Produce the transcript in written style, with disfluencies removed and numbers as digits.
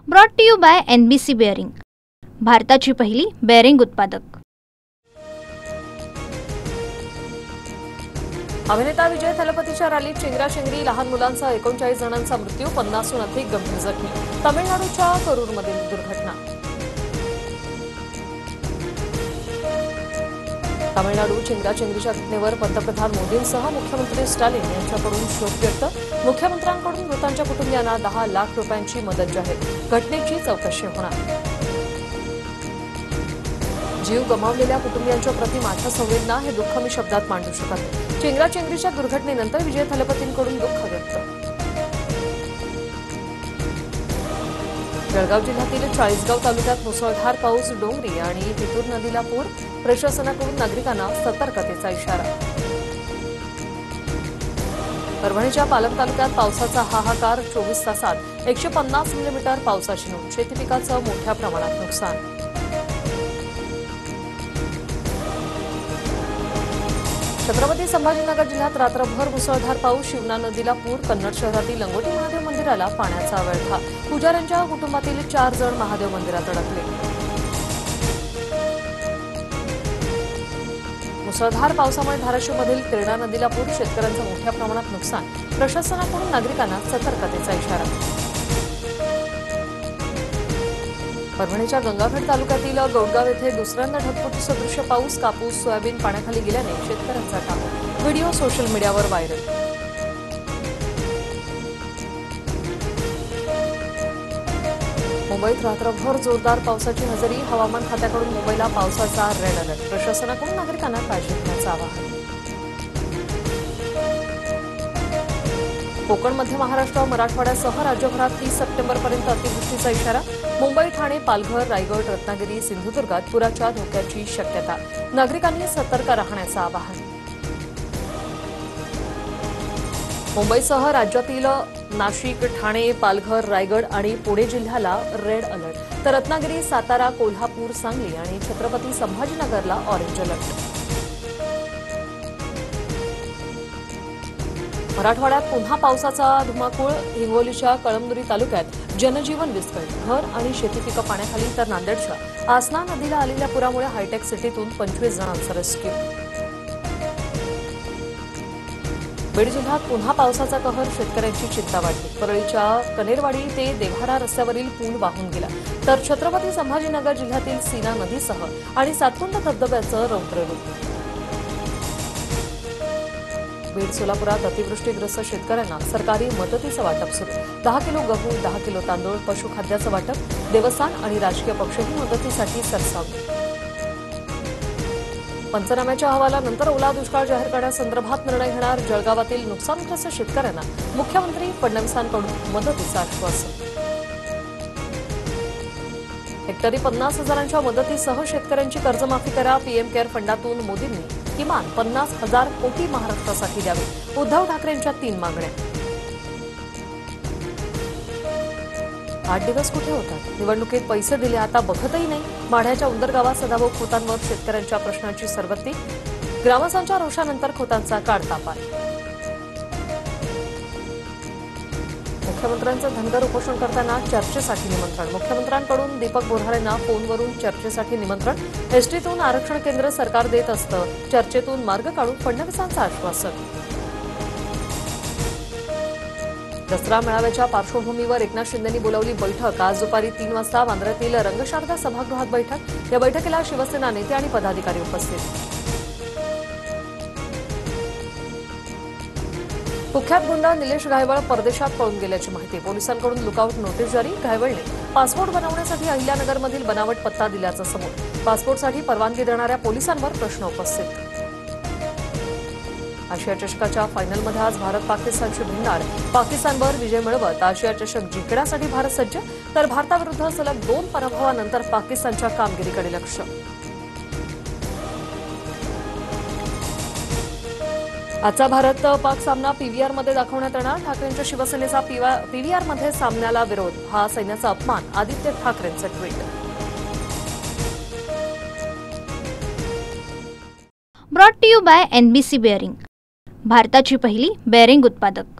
Brought to you by NBC bearing, भारताची पहिली bearing उत्पादक। अभिनेता विजय थलपतीच्या रॅलीत चेंगराचेंगरी, लहान मुलांसह 39 जणांचा मृत्यू, 50हून अधिक गंभीर जखमी। तामिळनाडूच्या करूरमधील दुर्घटना। तामिळनाडू चेंगराचेंगरीच्या घटनेवर पंतप्रधान मोदींसह मुख्यमंत्री स्टॅलिन यांच्याकडून शोक व्यक्त। मुख्यमंत्र्यांकडून मृतांच्या कुटुंबियांना 10 लाख रुपयांची मदत जाहीर। घटनेची चौकशी होणार। जीव गमावलेल्या कुटुंबियांच्या प्रति माझ्या संवेदना, हे दुःख मी शब्दात मांडू शकत नाही। चेंगराचेंगरीच्या दुर्घटनेनंतर विजय थलपतींकडून दुःख व्यक्त। जळगाव जिल्ह्यातील चाळीसगाव तालुक्यात मुसळधार पाऊस, डोंगरी आणि तितूर नदीला पूर, प्रशासनाकडून नागरिकांना सतर्कतेचा इशारा। परभणीच्या पालम तालुक्यात पावसाचा हाहाकार, 24 तासात 150 मिलीमीटर पावसाची नोंद, शेती पिकाचं मोठ्या प्रमाणात नुकसान। छत्रपती संभाजीनगर जिल्ह्यात रात्रभर मुसळधार पाऊस, शिवना नदीला पूर, कन्नड शहरातील लंगोटी महादेव मंदिराला पाण्याचा वेढा, पुजाऱ्यांच्या कुटुंबातील 4 जण महादेव मंदिरात अडकले। मुसळधार पावसामुळे धाराशिवमधील तेरणा नदीला पूर, शेतकऱ्यांचं मोठ्या प्रमाणात नुकसान, प्रशासनाकडून नागरिकांना सतर्कतेचा इशारा। परभणीच्या गंगाखेड तालुक्यातील गौडगाव येथे दुसऱ्यांदा ढगफुटी सदृश्य पाऊस, कापूस, सोयाबीन पाण्याखाली गेल्याने शेतकऱ्यांचा टाक, व्हिडिओ सोशल मीडियावर व्हायरल। मुंबईत रात्रभर जोरदार पावसाची हजेरी, हवामान खात्याकडून मुंबईला पावसाचा रेड अलर्ट, प्रशासनाकडून नागरिकांना काळजी घेण्याचं आवाहन। कोकण, मध्य महाराष्ट्र, मराठवाड्यासह राज्यभरात 30 सप्टेंबरपर्यंत अतिवृष्टीचा इशारा। मुंबई, ठाणे, पालघर, रायगड, रत्नागिरी, सिंधुदुर्गात पुराच्या धोक्याची शक्यता, नागरिकांनी सतर्क राहण्याचं आवाहन। मुंबईसह राज्यातील नाशिक, ठाणे, पालघर, रायगड आणि पुणे जिल्ह्याला रेड अलर्ट, तर रत्नागिरी, सातारा, कोल्हापूर, सांगली आणि छत्रपती संभाजीनगरला ऑरेंज अलर्ट। मराठवाड्यात पुन्हा पावसाचा धुमाकूळ, हिंगोलीच्या कळमनुरी तालुक्यात जनजीवन विस्कळीत, घर आणि शेती पिकं पाण्याखाली, तर नांदेडच्या आसना नदीला आलेल्या पुरामुळे हायटेक सिटीतून 25 जणांचा रेस्क्यू। बीड जिल्ह्यात पुन्हा पावसाचा कहर, शेतकऱ्यांची चिंता वाढली, परळीच्या कनेरवाडी ते देव्हाडा रस्त्यावरील पूल वाहून गेला, तर छत्रपती संभाजीनगर जिल्ह्यातील सीना नदीसह आणि सातकुंड धबधब्याचं रौद्ररूप। बीड, सोलापुरात अतिवृष्टीग्रस्त शेतकऱ्यांना सरकारी मदतीचं वाटप सुरू, 10 किलो गहू, 10 किलो तांदूळ, पशुखाद्याचं वाटप, देवस्थान आणि राजकीय पक्षही मदतीसाठी सरसावले। पंचनाम्याच्या अहवालानंतर ओला दुष्काळ जाहीर करण्यासंदर्भात निर्णय घेणार, जळगावातील नुकसानग्रस्त शेतकऱ्यांना मुख्यमंत्री फडणवीसांकडून मदतीचं आश्वासन। हेक्टरी 50 हजारांच्या मदतीसह शेतकऱ्यांची कर्जमाफी करा, पीएम केअर फंडातून मोदींनी किमान 50,000 कोटी महाराष्ट्रासाठी द्यावे, उद्धव ठाकरेंच्या 3 मागण्या। 8 दिवस कुठे होतात, निवडणुकीत पैसे दिले आता बघतही नाही, माढ्याच्या उंदरगावात सदाभाऊ खोतांवर शेतकऱ्यांच्या प्रश्नांची सरबत्ती, ग्रामस्थांच्या रोषानंतर खोतांचा काढता पाय। मुख्यमंत्र्यांचं धनगर उपोषण करताना चर्चेसाठी निमंत्रण, मुख्यमंत्र्यांकडून दीपक बोऱ्हाडेंना फोनवरून चर्चेसाठी निमंत्रण, एसटीतून आरक्षण केंद्र सरकार देत असतं, चर्चेतून मार्ग काढून फडणवीसांचं आश्वासन। दसरा मेळाव्याच्या पार्श्वभूमीवर एकनाथ शिंदेंनी बोलावली बैठक, आज दुपारी 3 वाजता वांद्र्यातील रंगशारदा सभागृहात बैठक, या बैठकीला शिवसेना नेते आणि पदाधिकारी उपस्थित। कुख्यात गुंड निलेश घायवळ परदेशात पळून गेल्याची माहिती, पोलिसांकडून लुकआउट नोटीस जारी, घायवळने पासपोर्ट बनवण्यासाठी अहिल्यानगरमधील बनावट पत्ता दिल्याचं समोर, पासपोर्टसाठी परवानगी देणाऱ्या पोलिसांवर प्रश्न उपस्थित। आशिया चषकाच्या फायनलमध्ये आज भारत पाकिस्तानशी भिडणार, पाकिस्तानवर विजय मिळवत आशिया चषक जिंकण्यासाठी भारत सज्ज, तर भारताविरुद्ध सलग 2 पराभवानंतर पाकिस्तानच्या कामगिरीकडे लक्ष। आजचा भारत पाक सामना पीव्हीआरमध्ये दाखवण्यात येणार, ठाकरेंच्या शिवसेनेचा पीव्हीआरमध्ये सामन्याला विरोध, हा सैन्याचा अपमान, आदित्य ठाकरेंचं tweet. Brought to you by NBC bearing, भारताची पहिली बेअरिंग उत्पादक।